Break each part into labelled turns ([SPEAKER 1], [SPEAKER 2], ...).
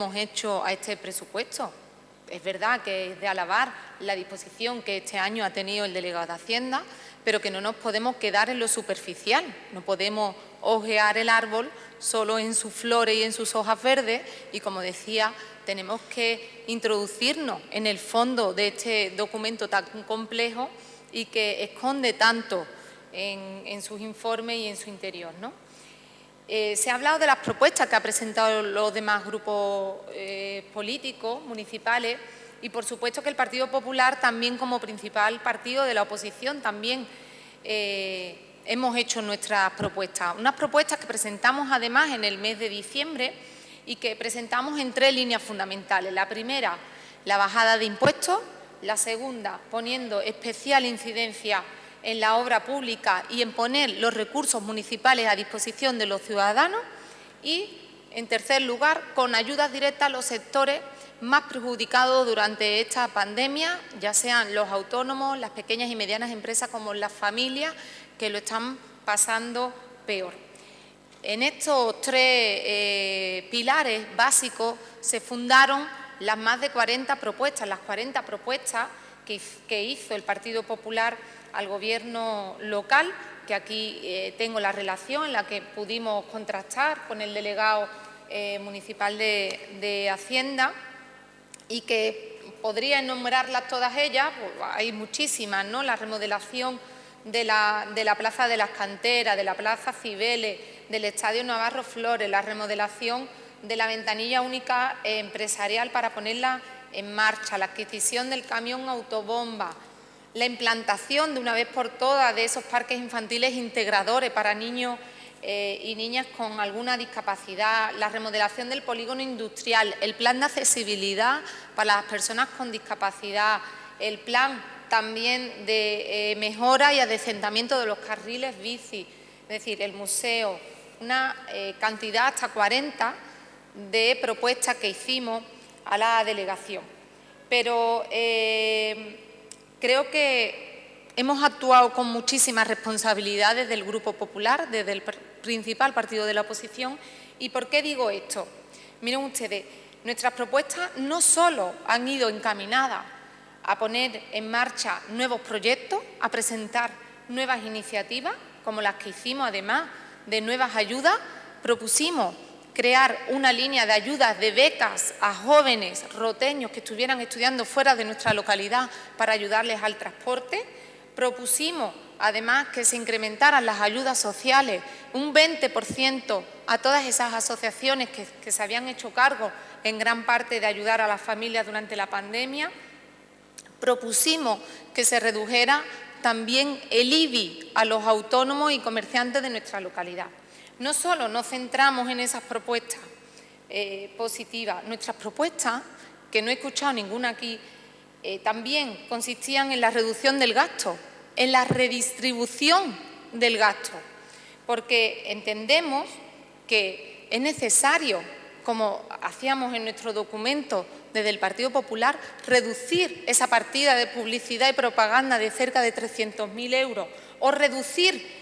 [SPEAKER 1] hemos hecho a este presupuesto. Es verdad que es de alabar la disposición que este año ha tenido el delegado de Hacienda, pero que no nos podemos quedar en lo superficial. No podemos ojear el árbol solo en sus flores y en sus hojas verdes y, como decía, tenemos que introducirnos en el fondo de este documento tan complejo y que esconde tanto en sus informes y en su interior, ¿no? Se ha hablado de las propuestas que han presentado los demás grupos políticos municipales y, por supuesto, que el Partido Popular, también como principal partido de la oposición, también hemos hecho nuestras propuestas. Unas propuestas que presentamos, además, en el mes de diciembre y que presentamos en 3 líneas fundamentales. La primera, la bajada de impuestos. La segunda, poniendo especial incidencia en la obra pública y en poner los recursos municipales a disposición de los ciudadanos. Y, en tercer lugar, con ayudas directas a los sectores más perjudicados durante esta pandemia, ya sean los autónomos, las pequeñas y medianas empresas, como las familias que lo están pasando peor. En estos 3 pilares básicos se fundaron las más de 40 propuestas, las 40 propuestas que hizo el Partido Popular al Gobierno local, que aquí tengo la relación en la que pudimos contrastar con el delegado municipal de Hacienda y que podría enumerarlas todas ellas, pues hay muchísimas, ¿no? La remodelación de la Plaza de las Canteras, de la Plaza Cibeles, del Estadio Navarro Flores, la remodelación de la ventanilla única empresarial para ponerla en marcha, la adquisición del camión autobomba, la implantación de una vez por todas de esos parques infantiles integradores para niños y niñas con alguna discapacidad, la remodelación del polígono industrial, el plan de accesibilidad para las personas con discapacidad, el plan también de mejora y adecentamiento de los carriles bici, es decir, el museo, una cantidad hasta 40 de propuestas que hicimos a la delegación. Pero creo que hemos actuado con muchísimas responsabilidades desde el Grupo Popular, desde el principal partido de la oposición. ¿Y por qué digo esto? Miren ustedes, nuestras propuestas no solo han ido encaminadas a poner en marcha nuevos proyectos, a presentar nuevas iniciativas, como las que hicimos, además de nuevas ayudas. Propusimos crear una línea de ayudas de becas a jóvenes roteños que estuvieran estudiando fuera de nuestra localidad para ayudarles al transporte. Propusimos, además, que se incrementaran las ayudas sociales un 20% a todas esas asociaciones que se habían hecho cargo en gran parte de ayudar a las familias durante la pandemia. Propusimos que se redujera también el IBI a los autónomos y comerciantes de nuestra localidad. No solo nos centramos en esas propuestas positivas, nuestras propuestas, que no he escuchado ninguna aquí, también consistían en la reducción del gasto, en la redistribución del gasto, porque entendemos que es necesario, como hacíamos en nuestro documento desde el Partido Popular, reducir esa partida de publicidad y propaganda de cerca de 300.000 euros o reducir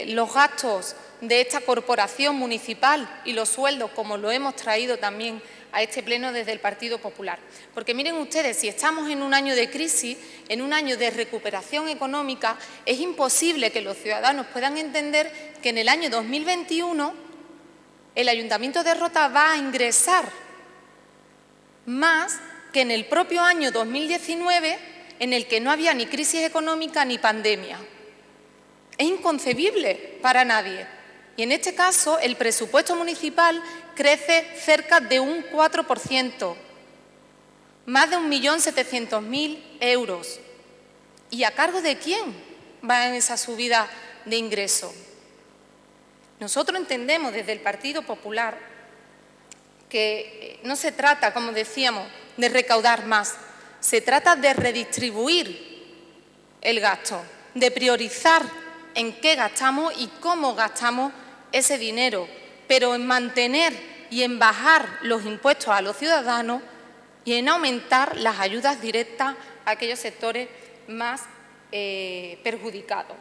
[SPEAKER 1] los gastos de esta corporación municipal y los sueldos, como lo hemos traído también a este pleno desde el Partido Popular. Porque miren ustedes, si estamos en un año de crisis, en un año de recuperación económica, es imposible que los ciudadanos puedan entender que en el año 2021 el Ayuntamiento de Rota va a ingresar más que en el propio año 2019, en el que no había ni crisis económica ni pandemia. Es inconcebible para nadie. Y en este caso, el presupuesto municipal crece cerca de un 4%, más de 1.700.000 euros. ¿Y a cargo de quién va en esa subida de ingresos? Nosotros entendemos desde el Partido Popular que no se trata, como decíamos, de recaudar más, se trata de redistribuir el gasto, de priorizar en qué gastamos y cómo gastamos ese dinero, pero en mantener y en bajar los impuestos a los ciudadanos y en aumentar las ayudas directas a aquellos sectores más perjudicados.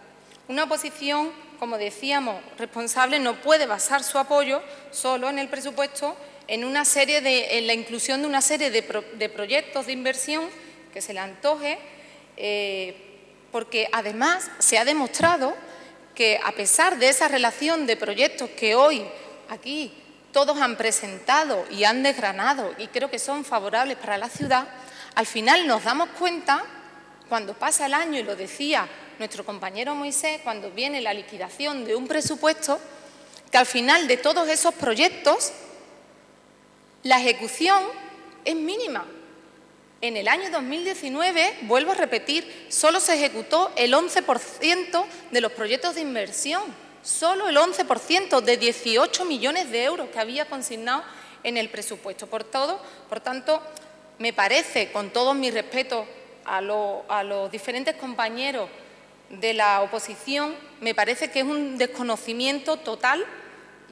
[SPEAKER 1] Una oposición, como decíamos, responsable, no puede basar su apoyo solo en el presupuesto en la inclusión de una serie de proyectos de inversión que se le antoje, porque además se ha demostrado que a pesar de esa relación de proyectos que hoy aquí todos han presentado y han desgranado y creo que son favorables para la ciudad, al final nos damos cuenta, cuando pasa el año, y lo decía nuestro compañero Moisés, cuando viene la liquidación de un presupuesto, que al final de todos esos proyectos la ejecución es mínima. En el año 2019, vuelvo a repetir, solo se ejecutó el 11% de los proyectos de inversión, solo el 11% de 18 millones de euros que había consignado en el presupuesto. Por tanto, me parece, con todo mi respeto a los diferentes compañeros de la oposición, me parece que es un desconocimiento total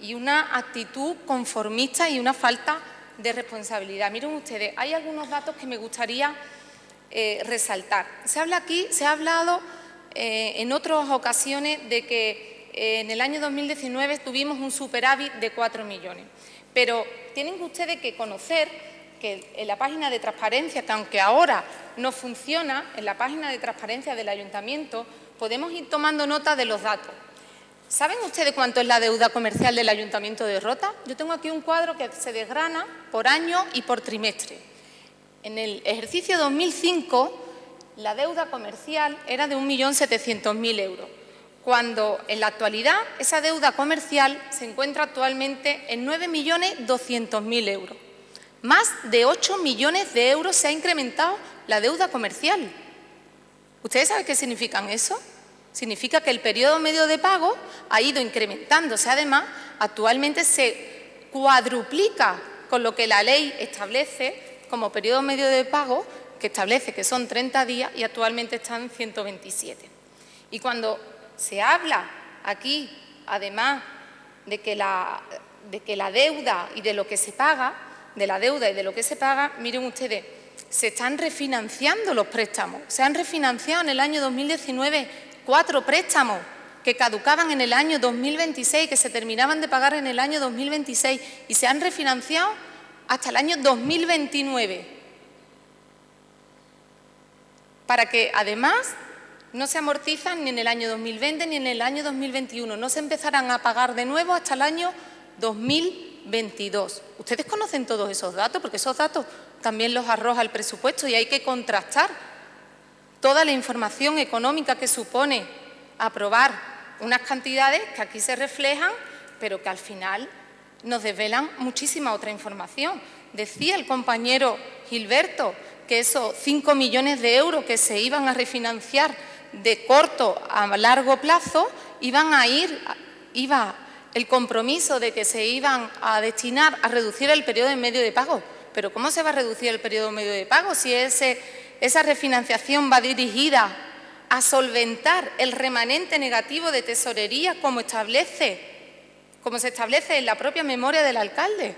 [SPEAKER 1] y una actitud conformista y una falta de responsabilidad. Miren ustedes, hay algunos datos que me gustaría resaltar. Se ha hablado en otras ocasiones de que en el año 2019 tuvimos un superávit de 4 millones, pero tienen ustedes que conocer que en la página de transparencia, que aunque ahora no funciona, en la página de transparencia del Ayuntamiento podemos ir tomando nota de los datos. ¿Saben ustedes cuánto es la deuda comercial del Ayuntamiento de Rota? Yo tengo aquí un cuadro que se desgrana por año y por trimestre. En el ejercicio 2005, la deuda comercial era de 1.700.000 euros, cuando en la actualidad esa deuda comercial se encuentra actualmente en 9.200.000 euros. Más de 8 millones de euros se ha incrementado la deuda comercial. ¿Ustedes saben qué significa eso? Significa que el periodo medio de pago ha ido incrementándose. Además, actualmente se cuadruplica con lo que la ley establece como periodo medio de pago, que establece que son 30 días y actualmente están 127. Y cuando se habla aquí, además de que la deuda y de lo que se paga, miren ustedes, se están refinanciando los préstamos. Se han refinanciado en el año 2019 4 préstamos que caducaban en el año 2026, que se terminaban de pagar en el año 2026 y se han refinanciado hasta el año 2029. Para que además no se amortizan ni en el año 2020 ni en el año 2021, no se empezarán a pagar de nuevo hasta el año 2022. ¿Ustedes conocen todos esos datos? Porque esos datos también los arroja el presupuesto y hay que contrastar toda la información económica que supone aprobar unas cantidades que aquí se reflejan, pero que al final nos desvelan muchísima otra información. Decía el compañero Gilberto que esos 5 millones de euros que se iban a refinanciar de corto a largo plazo iba el compromiso de que se iban a destinar a reducir el periodo de medio de pago. Pero ¿cómo se va a reducir el periodo medio de pago si esa refinanciación va dirigida a solventar el remanente negativo de tesorería como se establece en la propia memoria del alcalde?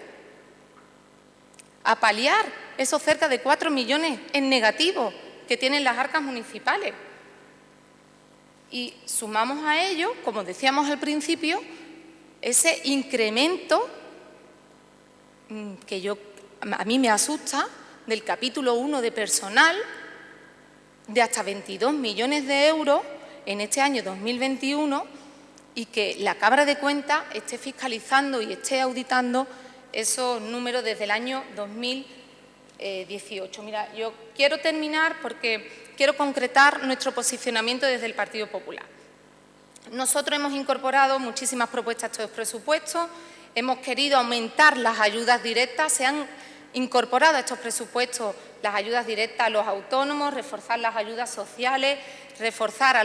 [SPEAKER 1] A paliar esos cerca de 4 millones en negativo que tienen las arcas municipales. Y sumamos a ello, como decíamos al principio, ese incremento que a mí me asusta, del capítulo 1 de personal, de hasta 22 millones de euros en este año 2021 y que la Cámara de Cuentas esté fiscalizando y esté auditando esos números desde el año 2018. Mira, yo quiero terminar porque quiero concretar nuestro posicionamiento desde el Partido Popular. Nosotros hemos incorporado muchísimas propuestas a estos presupuestos, hemos querido aumentar las ayudas directas, se han incorporado a estos presupuestos las ayudas directas a los autónomos, reforzar las ayudas sociales, reforzar a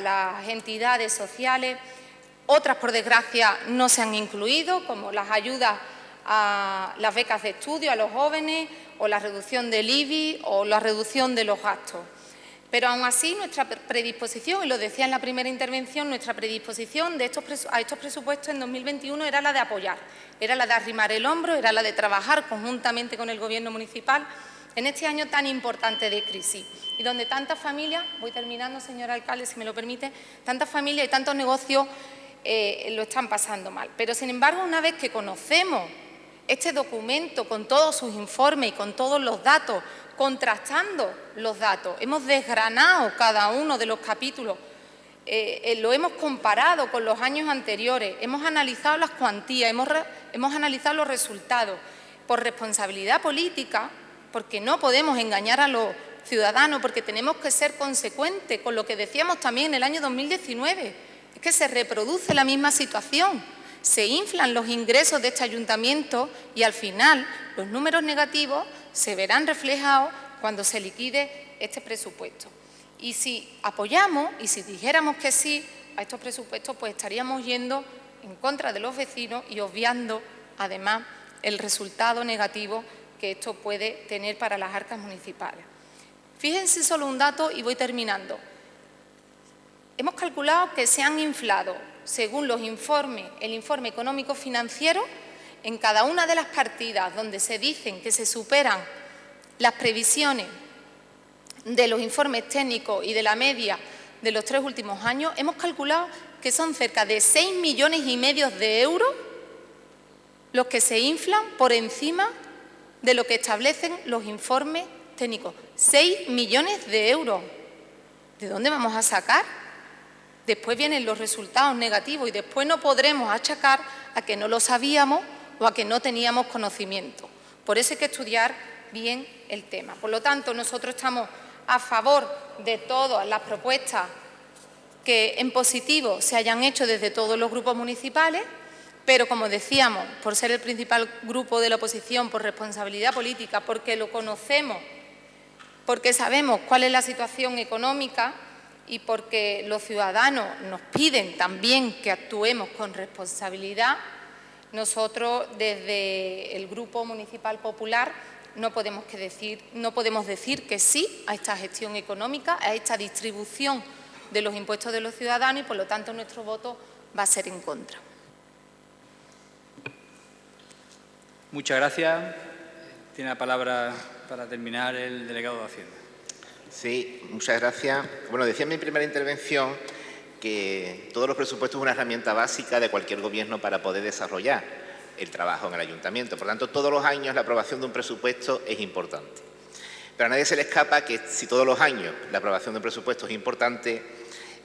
[SPEAKER 1] las entidades sociales. Otras, por desgracia, no se han incluido, como las ayudas a las becas de estudio a los jóvenes o la reducción del IBI o la reducción de los gastos. Pero aún así nuestra predisposición, y lo decía en la primera intervención, nuestra predisposición a estos presupuestos en 2021 era la de apoyar, era la de arrimar el hombro, era la de trabajar conjuntamente con el Gobierno municipal en este año tan importante de crisis y donde tantas familias, voy terminando señor alcalde si me lo permite, tantas familias y tantos negocios lo están pasando mal. Pero sin embargo, una vez que conocemos Este documento, con todos sus informes y con todos los datos, contrastando los datos, hemos desgranado cada uno de los capítulos, lo hemos comparado con los años anteriores, hemos analizado las cuantías, hemos analizado los resultados. Por responsabilidad política, porque no podemos engañar a los ciudadanos, porque tenemos que ser consecuentes con lo que decíamos también en el año 2019, es que se reproduce la misma situación, se inflan los ingresos de este ayuntamiento y al final los números negativos se verán reflejados cuando se liquide este presupuesto. Y si apoyamos y si dijéramos que sí a estos presupuestos, pues estaríamos yendo en contra de los vecinos y obviando además el resultado negativo que esto puede tener para las arcas municipales. Fíjense solo un dato y voy terminando. Hemos calculado que se han inflado, según los informes, el informe económico financiero, en cada una de las partidas donde se dicen que se superan las previsiones de los informes técnicos y de la media de los 3 últimos años, hemos calculado que son cerca de 6,5 millones de euros los que se inflan por encima de lo que establecen los informes técnicos. 6 millones de euros. ¿De dónde vamos a sacar? Después vienen los resultados negativos y después no podremos achacar a que no lo sabíamos o a que no teníamos conocimiento. Por eso hay que estudiar bien el tema. Por lo tanto, nosotros estamos a favor de todas las propuestas que en positivo se hayan hecho desde todos los grupos municipales, pero, como decíamos, por ser el principal grupo de la oposición, por responsabilidad política, porque lo conocemos, porque sabemos cuál es la situación económica y porque los ciudadanos nos piden también que actuemos con responsabilidad, nosotros desde el Grupo Municipal Popular no podemos decir que sí a esta gestión económica, a esta distribución de los impuestos de los ciudadanos y, por lo tanto, nuestro voto va a ser en contra.
[SPEAKER 2] Muchas gracias. Tiene la palabra para terminar el delegado de Hacienda.
[SPEAKER 3] Sí, muchas gracias. Bueno, decía en mi primera intervención que todos los presupuestos son una herramienta básica de cualquier gobierno para poder desarrollar el trabajo en el ayuntamiento. Por lo tanto, todos los años la aprobación de un presupuesto es importante. Pero a nadie se le escapa que si todos los años la aprobación de un presupuesto es importante,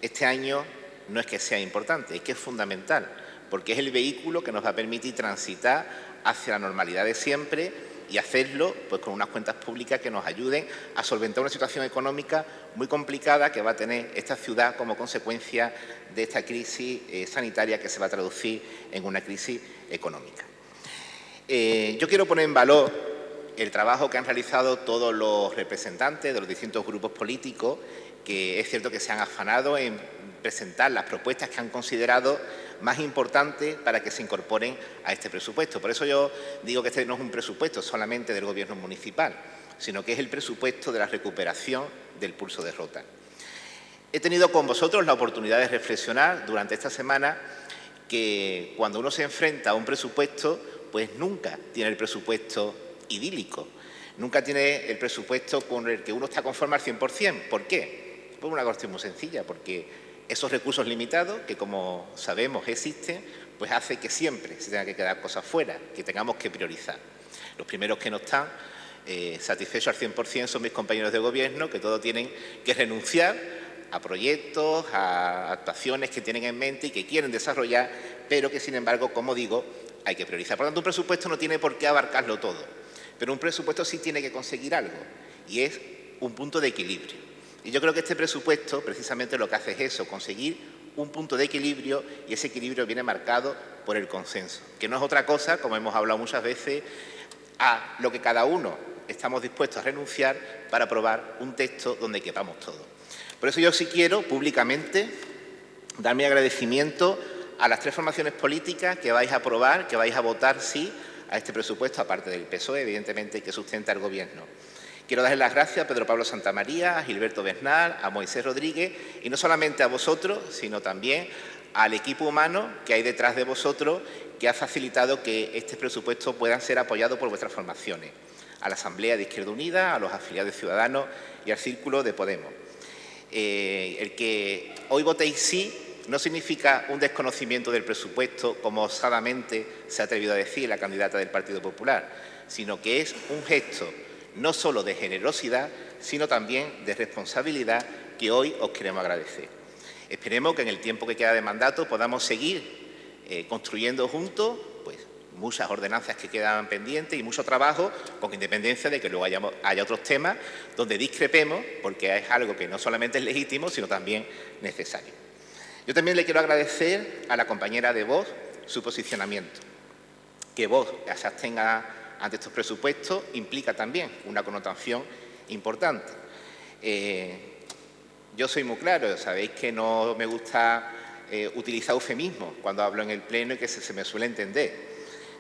[SPEAKER 3] este año no es que sea importante, es que es fundamental, porque es el vehículo que nos va a permitir transitar hacia la normalidad de siempre y hacerlo pues con unas cuentas públicas que nos ayuden a solventar una situación económica muy complicada que va a tener esta ciudad como consecuencia de esta crisis sanitaria que se va a traducir en una crisis económica. Yo quiero poner en valor el trabajo que han realizado todos los representantes de los distintos grupos políticos, que es cierto que se han afanado en presentar las propuestas que han considerado más importantes para que se incorporen a este presupuesto. Por eso yo digo que este no es un presupuesto solamente del Gobierno municipal, sino que es el presupuesto de la recuperación del pulso de Rota. He tenido con vosotros la oportunidad de reflexionar durante esta semana que cuando uno se enfrenta a un presupuesto, pues nunca tiene el presupuesto idílico, nunca tiene el presupuesto con el que uno está conforme al 100%. ¿Por qué? Por una cuestión muy sencilla, porque esos recursos limitados, que como sabemos existen, pues hace que siempre se tengan que quedar cosas fuera, que tengamos que priorizar. Los primeros que no están satisfechos al 100% son mis compañeros de gobierno, que todos tienen que renunciar a proyectos, a actuaciones que tienen en mente y que quieren desarrollar, pero que, sin embargo, como digo, hay que priorizar. Por lo tanto, un presupuesto no tiene por qué abarcarlo todo, pero un presupuesto sí tiene que conseguir algo, y es un punto de equilibrio. Y yo creo que este presupuesto precisamente lo que hace es eso, conseguir un punto de equilibrio, y ese equilibrio viene marcado por el consenso, que no es otra cosa, como hemos hablado muchas veces, a lo que cada uno estamos dispuestos a renunciar para aprobar un texto donde quepamos todos. Por eso yo sí quiero públicamente dar mi agradecimiento a las 3 formaciones políticas que vais a aprobar, que vais a votar sí a este presupuesto, aparte del PSOE, evidentemente, que sustenta el Gobierno. Quiero darles las gracias a Pedro Pablo Santamaría, a Gilberto Bernal, a Moisés Rodríguez, y no solamente a vosotros, sino también al equipo humano que hay detrás de vosotros, que ha facilitado que este presupuesto pueda ser apoyado por vuestras formaciones, a la Asamblea de Izquierda Unida, a los afiliados de Ciudadanos y al Círculo de Podemos. El que hoy votéis sí no significa un desconocimiento del presupuesto, como osadamente se ha atrevido a decir la candidata del Partido Popular, sino que es un gesto no solo de generosidad, sino también de responsabilidad que hoy os queremos agradecer. Esperemos que en el tiempo que queda de mandato podamos seguir construyendo juntos pues, muchas ordenanzas que quedan pendientes y mucho trabajo, con independencia de que luego haya otros temas donde discrepemos, porque es algo que no solamente es legítimo, sino también necesario. Yo también le quiero agradecer a la compañera de Vox su posicionamiento. Que Vox se abstenga ante estos presupuestos implica también una connotación importante. Yo soy muy claro, sabéis que no me gusta utilizar eufemismos cuando hablo en el Pleno y que se me suele entender.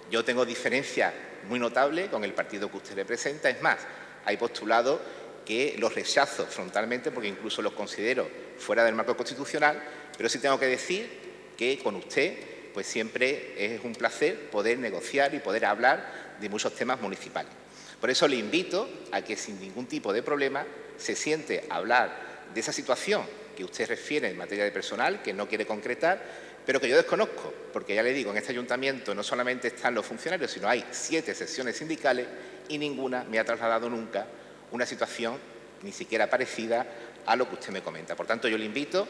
[SPEAKER 3] Yo tengo diferencias muy notables con el partido que usted representa. Es más, hay postulados que los rechazo frontalmente porque incluso los considero fuera del marco constitucional, pero sí tengo que decir que con usted pues siempre es un placer poder negociar y poder hablar de muchos temas municipales. Por eso le invito a que sin ningún tipo de problema se siente a hablar de esa situación que usted refiere en materia de personal, que no quiere concretar, pero que yo desconozco, porque ya le digo, en este ayuntamiento no solamente están los funcionarios, sino hay 7 secciones sindicales y ninguna me ha trasladado nunca una situación ni siquiera parecida a lo que usted me comenta. Por tanto, yo le invito,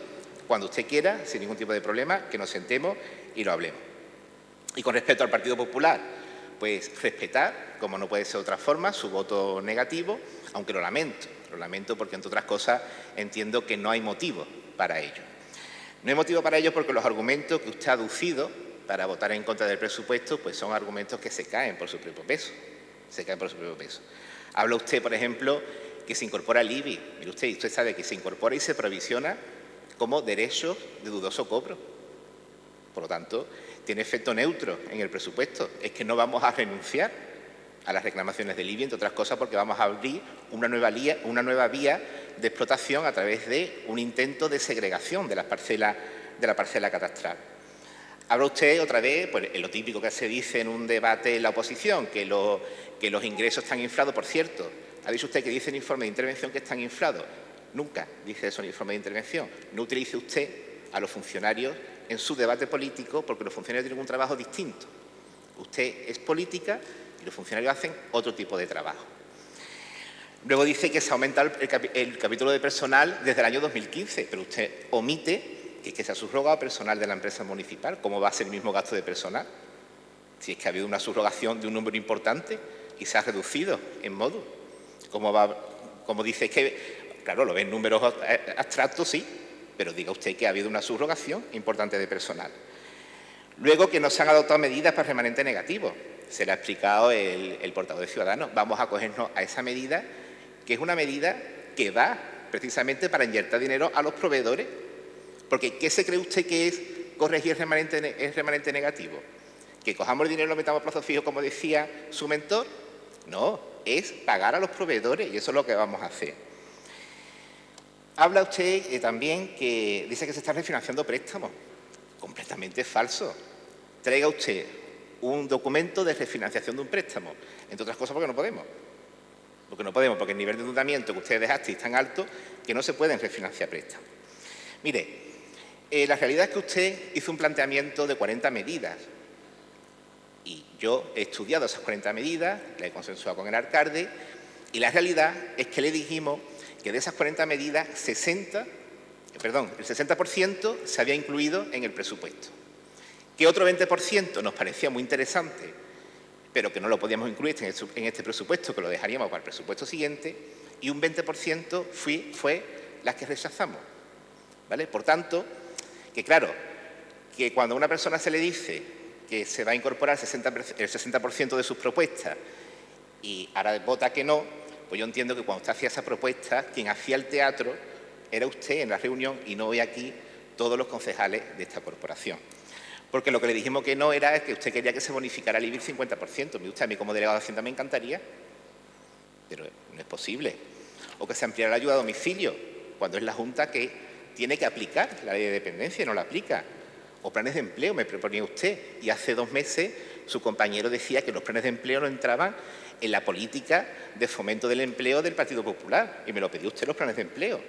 [SPEAKER 3] cuando usted quiera, sin ningún tipo de problema, que nos sentemos y lo hablemos. Y con respecto al Partido Popular, pues respetar, como no puede ser de otra forma, su voto negativo, aunque lo lamento porque, entre otras cosas, entiendo que no hay motivo para ello. No hay motivo para ello porque los argumentos que usted ha aducido para votar en contra del presupuesto pues son argumentos que se caen por su propio peso. Habla usted, por ejemplo, que se incorpora el IBI. Mire usted sabe que se incorpora y se provisiona como derechos de dudoso cobro. Por lo tanto, tiene efecto neutro en el presupuesto. Es que no vamos a renunciar a las reclamaciones del IBI, entre otras cosas porque vamos a abrir una nueva vía de explotación a través de un intento de segregación de la parcela catastral. Habla usted otra vez, pues lo típico que se dice en un debate en la oposición, que los ingresos están inflados. Por cierto, ha dicho usted que dice en el informe de intervención que están inflados. Nunca dice eso en el informe de intervención. No utilice usted a los funcionarios en su debate político porque los funcionarios tienen un trabajo distinto. Usted es política y los funcionarios hacen otro tipo de trabajo. Luego dice que se ha aumentado el capítulo de personal desde el año 2015, pero usted omite que se ha subrogado personal de la empresa municipal. ¿Cómo va a ser el mismo gasto de personal? Si es que ha habido una subrogación de un número importante y se ha reducido en módulo. Como dice que, claro, lo ven números abstractos, sí, pero diga usted que ha habido una subrogación importante de personal. Luego, que no se han adoptado medidas para remanente negativo. Se le ha explicado el portavoz de Ciudadanos. Vamos a acogernos a esa medida, que es una medida que va precisamente para inyectar dinero a los proveedores. Porque, ¿qué se cree usted que es corregir el remanente negativo? ¿Que cojamos el dinero y lo metamos a plazo fijo, como decía su mentor? No, es pagar a los proveedores y eso es lo que vamos a hacer. Habla usted también que dice que se están refinanciando préstamos. Completamente falso. Traiga usted un documento de refinanciación de un préstamo. Entre otras cosas porque no podemos. Porque el nivel de endeudamiento que ustedes dejasteis es tan alto que no se pueden refinanciar préstamos. Mire, la realidad es que usted hizo un planteamiento de 40 medidas. Y yo he estudiado esas 40 medidas, la he consensuado con el alcalde, y la realidad es que le dijimos que de esas 40 medidas, el 60% se había incluido en el presupuesto. Que otro 20% nos parecía muy interesante, pero que no lo podíamos incluir en este presupuesto, que lo dejaríamos para el presupuesto siguiente, y un 20% fue las que rechazamos. ¿Vale? Por tanto, que claro, que cuando a una persona se le dice que se va a incorporar el 60% de sus propuestas y ahora vota que no, pues yo entiendo que cuando usted hacía esa propuesta, quien hacía el teatro era usted en la reunión y no hoy aquí todos los concejales de esta corporación. Porque lo que le dijimos que no era que usted quería que se bonificara el IBI el 50%. A mí como delegado de Hacienda me encantaría, pero no es posible. O que se ampliara la ayuda a domicilio, cuando es la Junta que tiene que aplicar la ley de dependencia y no la aplica. O planes de empleo, me proponía usted. Y hace 2 meses su compañero decía que los planes de empleo no entraban en la política de fomento del empleo del Partido Popular. Y me lo pidió usted los planes de empleo.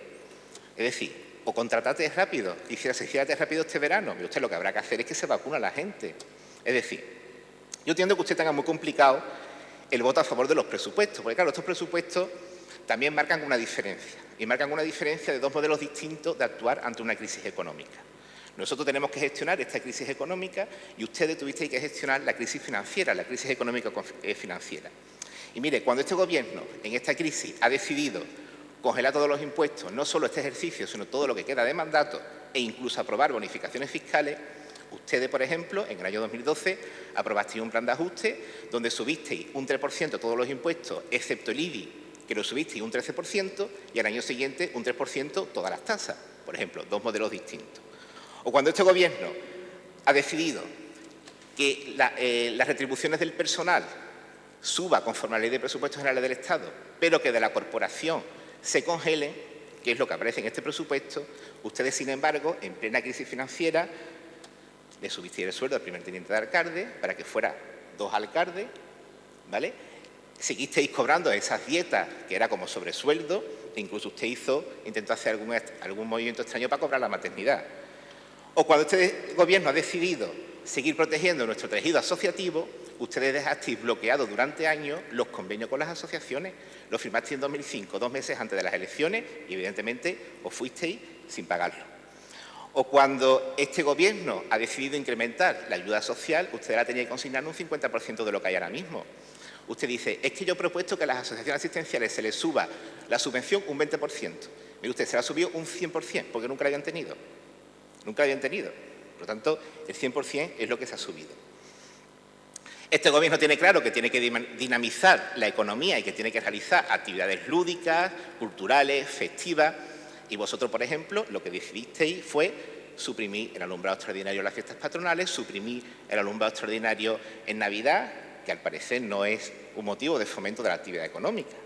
[SPEAKER 3] Es decir, o contratar test rápido, se hiciera test rápido este verano. Y usted lo que habrá que hacer es que se vacune a la gente. Es decir, yo entiendo que usted tenga muy complicado el voto a favor de los presupuestos, porque claro, estos presupuestos también marcan una diferencia, y marcan una diferencia de dos modelos distintos de actuar ante una crisis económica. Nosotros tenemos que gestionar esta crisis económica y ustedes tuvisteis que gestionar la crisis financiera, la crisis económica financiera. Y mire, cuando este Gobierno en esta crisis ha decidido congelar todos los impuestos, no solo este ejercicio, sino todo lo que queda de mandato, e incluso aprobar bonificaciones fiscales, ustedes, por ejemplo, en el año 2012 aprobasteis un plan de ajuste donde subisteis un 3% todos los impuestos, excepto el IBI, que lo subisteis un 13%, y al año siguiente un 3% todas las tasas. Por ejemplo, dos modelos distintos. O cuando este Gobierno ha decidido que las retribuciones del personal suba conforme a la Ley de Presupuestos Generales del Estado, pero que de la corporación se congelen, que es lo que aparece en este presupuesto, ustedes, sin embargo, en plena crisis financiera, le subisteis el sueldo al primer teniente de alcalde para que fuera 2 alcaldes, ¿vale? Seguisteis cobrando esas dietas, que era como sobresueldo, e incluso usted intentó hacer algún movimiento extraño para cobrar la maternidad. O cuando este Gobierno ha decidido seguir protegiendo nuestro tejido asociativo, ustedes dejasteis bloqueados durante años los convenios con las asociaciones. Lo firmasteis en 2005, 2 meses antes de las elecciones, y evidentemente os fuisteis sin pagarlo. O cuando este Gobierno ha decidido incrementar la ayuda social, usted la tenía que consignar un 50% de lo que hay ahora mismo. Usted dice, es que yo he propuesto que a las asociaciones asistenciales se les suba la subvención un 20%. Mire usted, se la ha subido un 100%, porque nunca la habían tenido. Nunca la habían tenido. Por lo tanto, el 100% es lo que se ha subido. Este Gobierno tiene claro que tiene que dinamizar la economía y que tiene que realizar actividades lúdicas, culturales, festivas. Y vosotros, por ejemplo, lo que decidisteis fue suprimir el alumbrado extraordinario en las fiestas patronales, suprimir el alumbrado extraordinario en Navidad, que al parecer no es un motivo de fomento de la actividad económica.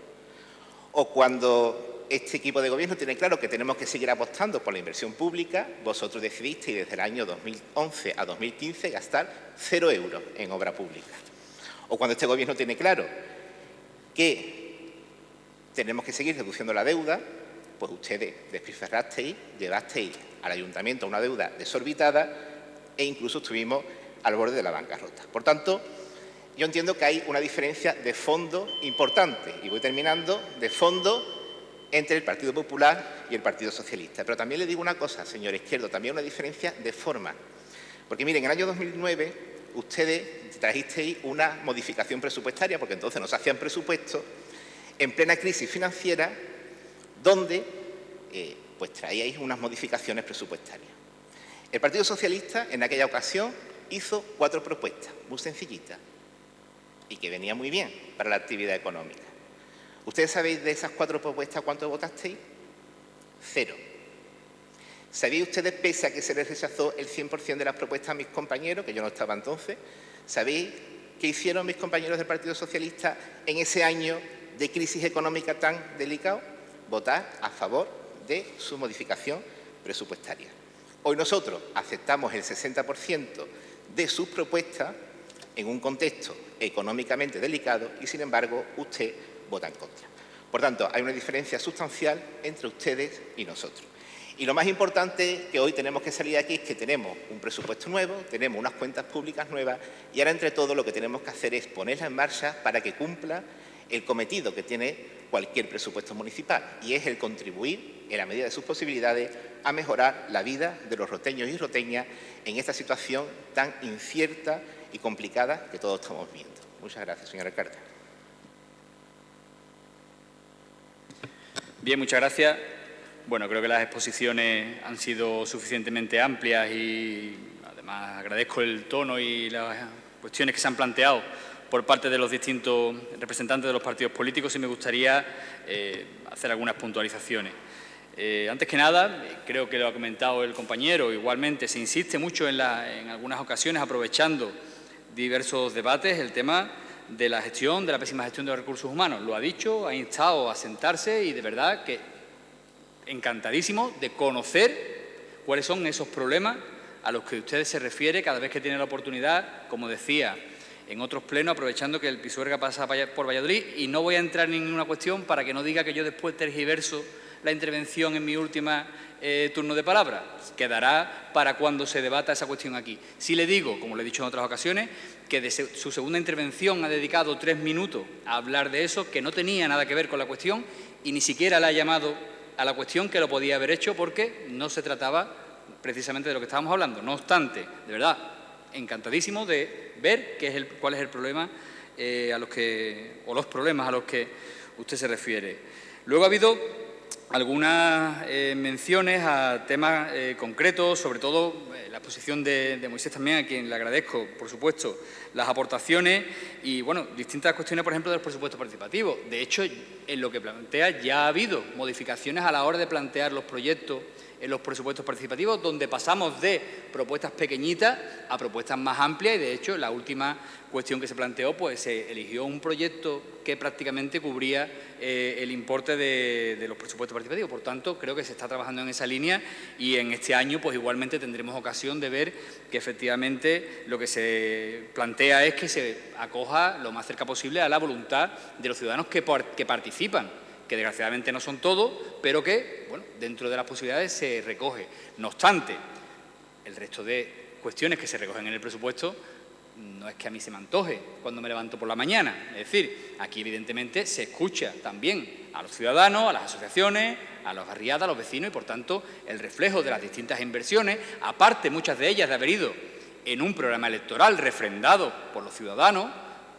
[SPEAKER 3] O cuando este equipo de Gobierno tiene claro que tenemos que seguir apostando por la inversión pública, vosotros decidisteis desde el año 2011 a 2015 gastar 0 euros en obra pública. O cuando este Gobierno tiene claro que tenemos que seguir reduciendo la deuda, pues ustedes despilfarrasteis, llevasteis al Ayuntamiento una deuda desorbitada e incluso estuvimos al borde de la bancarrota. Por tanto, yo entiendo que hay una diferencia de fondo importante, y voy terminando, de fondo entre el Partido Popular y el Partido Socialista. Pero también le digo una cosa, señor Izquierdo, también una diferencia de forma. Porque miren, en el año 2009 ustedes trajisteis una modificación presupuestaria, porque entonces no se hacían presupuestos, en plena crisis financiera, donde pues traíais unas modificaciones presupuestarias. El Partido Socialista en aquella ocasión hizo 4 propuestas, muy sencillitas, y que venía muy bien para la actividad económica. ¿Ustedes sabéis de esas 4 propuestas cuánto votasteis? 0. ¿Sabéis ustedes, pese a que se les rechazó el 100% de las propuestas a mis compañeros, que yo no estaba entonces, sabéis qué hicieron mis compañeros del Partido Socialista en ese año de crisis económica tan delicado? Votar a favor de su modificación presupuestaria. Hoy nosotros aceptamos el 60% de sus propuestas en un contexto económicamente delicado y, sin embargo, usted vota en contra. Por tanto, hay una diferencia sustancial entre ustedes y nosotros. Y lo más importante que hoy tenemos que salir de aquí es que tenemos un presupuesto nuevo, tenemos unas cuentas públicas nuevas y ahora, entre todo, lo que tenemos que hacer es ponerla en marcha para que cumpla el cometido que tiene cualquier presupuesto municipal, y es el contribuir, en la medida de sus posibilidades, a mejorar la vida de los roteños y roteñas en esta situación tan incierta y complicada que todos estamos viendo. Muchas gracias, señor alcalde.
[SPEAKER 2] Bien, muchas gracias. Bueno, creo que las exposiciones han sido suficientemente amplias y además agradezco el tono y las cuestiones que se han planteado por parte de los distintos representantes de los partidos políticos, y me gustaría hacer algunas puntualizaciones. Antes que nada, creo que lo ha comentado el compañero, igualmente se insiste mucho en algunas ocasiones, aprovechando diversos debates, el tema de la gestión, de la pésima gestión de los recursos humanos. Lo ha dicho, ha instado a sentarse y de verdad que encantadísimo de conocer cuáles son esos problemas a los que usted se refiere cada vez que tiene la oportunidad, como decía en otros plenos, aprovechando que el Pisuerga pasa por Valladolid, y no voy a entrar en ninguna cuestión para que no diga que yo después tergiverso la intervención en mi última turno de palabra. Quedará para cuando se debata esa cuestión aquí. Sí le digo, como le he dicho en otras ocasiones, que de su segunda intervención ha dedicado 3 minutos a hablar de eso, que no tenía nada que ver con la cuestión y ni siquiera la ha llamado a la cuestión, que lo podía haber hecho porque no se trataba precisamente de lo que estábamos hablando. No obstante, de verdad, encantadísimo de ver cuál es el problema los problemas a los que usted se refiere. Luego ha habido algunas menciones a temas concretos, sobre todo la exposición de Moisés también, a quien le agradezco, por supuesto, las aportaciones y, bueno, distintas cuestiones, por ejemplo, de los presupuestos participativos. De hecho, en lo que plantea ya ha habido modificaciones a la hora de plantear los proyectos en los presupuestos participativos, donde pasamos de propuestas pequeñitas a propuestas más amplias y, de hecho, la última cuestión que se planteó, pues se eligió un proyecto que prácticamente cubría el importe de los presupuestos participativos. Por tanto, creo que se está trabajando en esa línea y en este año, pues igualmente tendremos ocasión de ver que efectivamente lo que se plantea es que se acoja lo más cerca posible a la voluntad de los ciudadanos que participan, que desgraciadamente no son todos, pero que, bueno, dentro de las posibilidades se recoge. No obstante, el resto de cuestiones que se recogen en el presupuesto no es que a mí se me antoje cuando me levanto por la mañana. Es decir, aquí evidentemente se escucha también a los ciudadanos, a las asociaciones, a las barriadas, a los vecinos y, por tanto, el reflejo de las distintas inversiones, aparte muchas de ellas de haber ido en un programa electoral refrendado por los ciudadanos,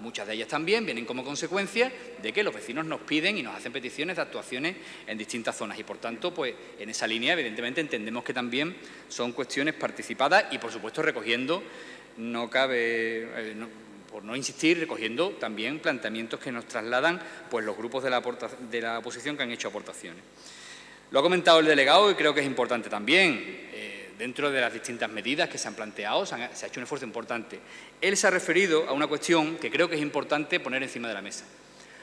[SPEAKER 2] muchas de ellas también vienen como consecuencia de que los vecinos nos piden y nos hacen peticiones de actuaciones en distintas zonas y, por tanto, pues en esa línea, evidentemente, entendemos que también son cuestiones participadas y, por supuesto, recogiendo, no cabe, por no insistir, recogiendo también planteamientos que nos trasladan pues los grupos de la oposición que han hecho aportaciones. Lo ha comentado el delegado y creo que es importante también. Dentro de las distintas medidas que se han planteado, se ha hecho un esfuerzo importante. Él se ha referido a una cuestión que creo que es importante poner encima de la mesa.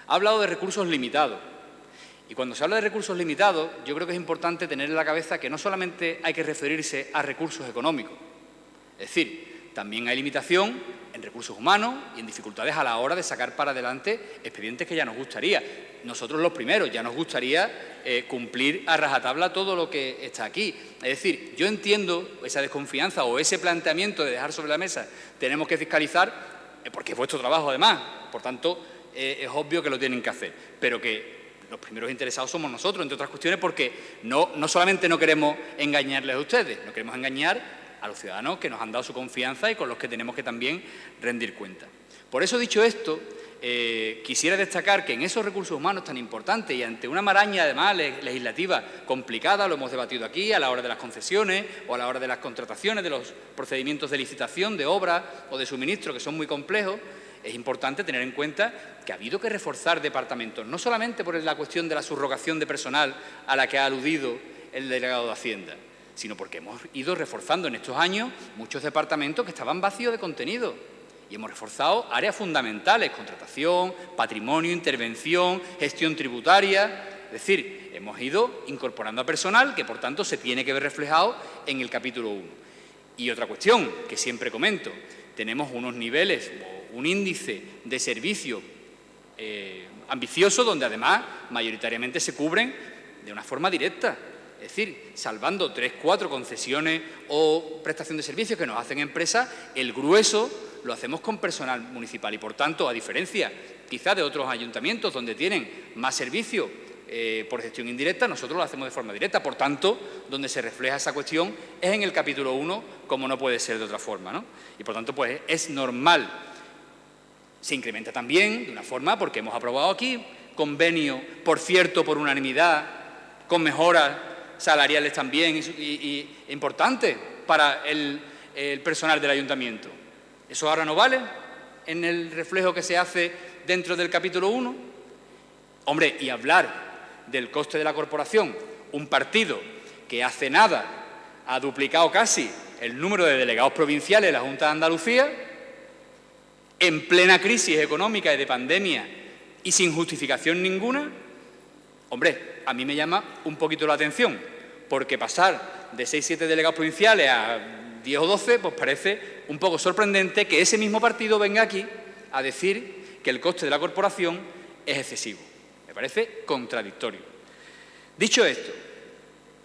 [SPEAKER 2] Ha hablado de recursos limitados. Y cuando se habla de recursos limitados, yo creo que es importante tener en la cabeza que no solamente hay que referirse a recursos económicos. Es decir, también hay limitación en recursos humanos y en dificultades a la hora de sacar para adelante expedientes que ya nos gustaría. Nosotros los primeros, ya nos gustaría cumplir a rajatabla todo lo que está aquí. Es decir, yo entiendo esa desconfianza o ese planteamiento de dejar sobre la mesa, tenemos que fiscalizar, porque es vuestro trabajo además, por tanto, es obvio que lo tienen que hacer, pero que los primeros interesados somos nosotros, entre otras cuestiones, porque no solamente no queremos engañarles a ustedes, no queremos engañar a los ciudadanos que nos han dado su confianza y con los que tenemos que también rendir cuenta. Por eso, dicho esto, quisiera destacar que en esos recursos humanos tan importantes y ante una maraña, además, legislativa complicada, lo hemos debatido aquí, a la hora de las concesiones o a la hora de las contrataciones, de los procedimientos de licitación, de obra o de suministro, que son muy complejos, es importante tener en cuenta que ha habido que reforzar departamentos, no solamente por la cuestión de la subrogación de personal a la que ha aludido el delegado de Hacienda, sino porque hemos ido reforzando en estos años muchos departamentos que estaban vacíos de contenido y hemos reforzado áreas fundamentales, contratación, patrimonio, intervención, gestión tributaria. Es decir, hemos ido incorporando a personal que, por tanto, se tiene que ver reflejado en el capítulo 1. Y otra cuestión que siempre comento, tenemos unos niveles o un índice de servicio ambicioso donde, además, mayoritariamente se cubren de una forma directa. Es decir, salvando 3, 4 concesiones o prestación de servicios que nos hacen empresas, el grueso lo hacemos con personal municipal y, por tanto, a diferencia quizá de otros ayuntamientos donde tienen más servicios por gestión indirecta, nosotros lo hacemos de forma directa. Por tanto, donde se refleja esa cuestión es en el capítulo 1, como no puede ser de otra forma, ¿no? Y, por tanto, pues es normal. Se incrementa también de una forma porque hemos aprobado aquí convenio, por cierto, por unanimidad, con mejoras salariales también y importantes para el personal del ayuntamiento. ¿Eso ahora no vale en el reflejo que se hace dentro del capítulo 1? Hombre, y hablar del coste de la corporación, un partido que hace nada ha duplicado casi el número de delegados provinciales de la Junta de Andalucía, en plena crisis económica y de pandemia y sin justificación ninguna, hombre, a mí me llama un poquito la atención, porque pasar de 6 o 7 delegados provinciales a 10 o 12, pues parece un poco sorprendente que ese mismo partido venga aquí a decir que el coste de la corporación es excesivo. Me parece contradictorio. Dicho esto,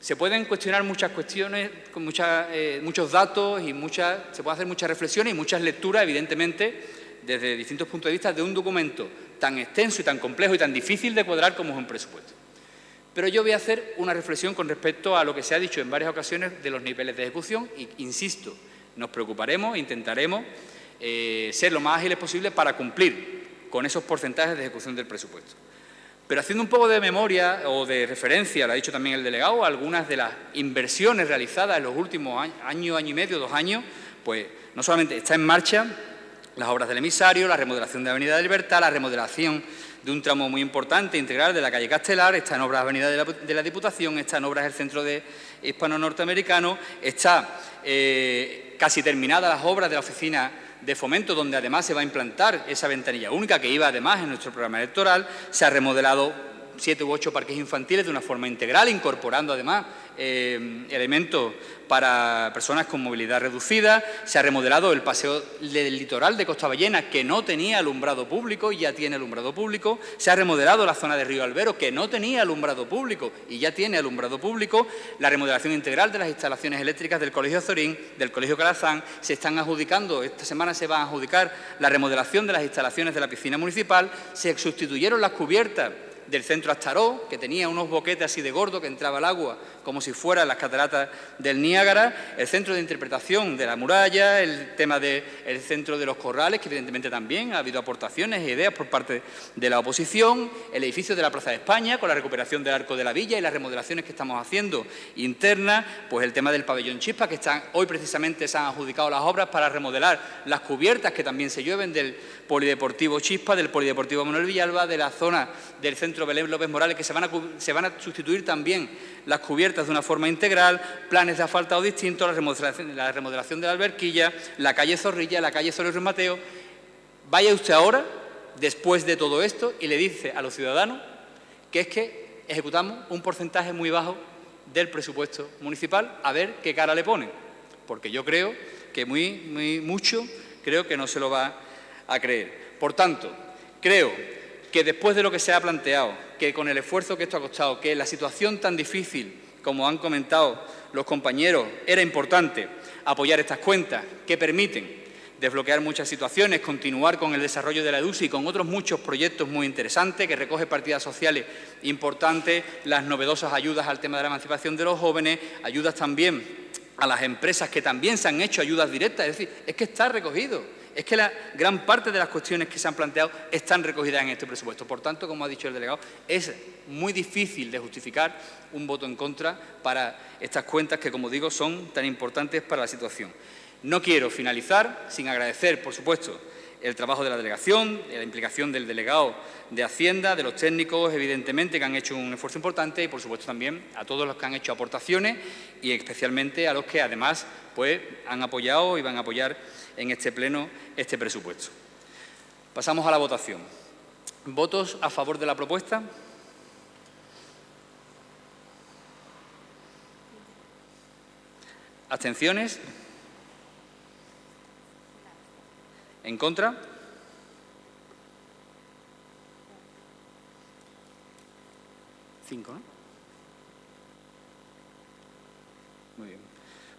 [SPEAKER 2] se pueden cuestionar muchas cuestiones, con muchos datos y se pueden hacer muchas reflexiones y muchas lecturas, evidentemente, desde distintos puntos de vista de un documento tan extenso y tan complejo y tan difícil de cuadrar como es un presupuesto. Pero yo voy a hacer una reflexión con respecto a lo que se ha dicho en varias ocasiones de los niveles de ejecución y, insisto, nos preocuparemos, intentaremos ser lo más ágiles posible para cumplir con esos porcentajes de ejecución del presupuesto. Pero haciendo un poco de memoria o de referencia, lo ha dicho también el delegado, algunas de las inversiones realizadas en los últimos año y medio, 2 años, pues no solamente está en marcha las obras del emisario, la remodelación de la Avenida de Libertad, la remodelación de un tramo muy importante, integral, de la calle Castelar, está en obras Avenida de la Diputación, está en obras el Centro Hispano-Norteamericano, está casi terminadas las obras de la Oficina de Fomento, donde además se va a implantar esa ventanilla única que iba además en nuestro programa electoral. Se ha remodelado 7 u 8 parques infantiles de una forma integral, incorporando además elementos para personas con movilidad reducida. Se ha remodelado el paseo del litoral de Costa Ballena, que no tenía alumbrado público y ya tiene alumbrado público. Se ha remodelado la zona de Río Albero, que no tenía alumbrado público y ya tiene alumbrado público. La remodelación integral de las instalaciones eléctricas del Colegio Azorín, del Colegio Calazán. Se están adjudicando, esta semana se va a adjudicar la remodelación de las instalaciones de la piscina municipal. Se sustituyeron las cubiertas del centro Astaró, que tenía unos boquetes así de gordo que entraba el agua como si fueran las cataratas del Niágara, el centro de interpretación de la muralla, el tema del centro de los corrales, que evidentemente también ha habido aportaciones e ideas por parte de la oposición, el edificio de la Plaza de España, con la recuperación del Arco de la Villa y las remodelaciones que estamos haciendo internas, pues el tema del pabellón Chispa, que hoy precisamente se han adjudicado las obras para remodelar las cubiertas que también se llueven del Polideportivo Chispa, del Polideportivo Manuel Villalba, de la zona del centro Belén López Morales, que se van a sustituir también las cubiertas de una forma integral, planes de asfaltado distintos, la remodelación de la alberquilla, la calle Zorrilla, la calle Soler Ruiz Mateo. Vaya usted ahora, después de todo esto, y le dice a los ciudadanos que es que ejecutamos un porcentaje muy bajo del presupuesto municipal, a ver qué cara le ponen, porque yo creo que mucho creo que no se lo va a creer. Por tanto, creo que después de lo que se ha planteado, que con el esfuerzo que esto ha costado, que la situación tan difícil, como han comentado los compañeros, era importante apoyar estas cuentas que permiten desbloquear muchas situaciones, continuar con el desarrollo de la EDUSI y con otros muchos proyectos muy interesantes, que recoge partidas sociales importantes, las novedosas ayudas al tema de la emancipación de los jóvenes, ayudas también a las empresas que también se han hecho ayudas directas, es decir, es que está recogido. Es que la gran parte de las cuestiones que se han planteado están recogidas en este presupuesto. Por tanto, como ha dicho el delegado, es muy difícil de justificar un voto en contra para estas cuentas que, como digo, son tan importantes para la situación. No quiero finalizar sin agradecer, por supuesto, el trabajo de la delegación, la implicación del delegado de Hacienda, de los técnicos, evidentemente, que han hecho un esfuerzo importante y, por supuesto, también a todos los que han hecho aportaciones y especialmente a los que, además, pues, han apoyado y van a apoyar en este pleno este presupuesto. Pasamos a la votación. ¿Votos a favor de la propuesta? ¿Abstenciones? ¿En contra? Cinco, ¿no? Muy bien.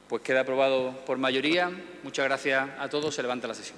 [SPEAKER 2] Pues queda aprobado por mayoría. Muchas gracias a todos. Se levanta la sesión.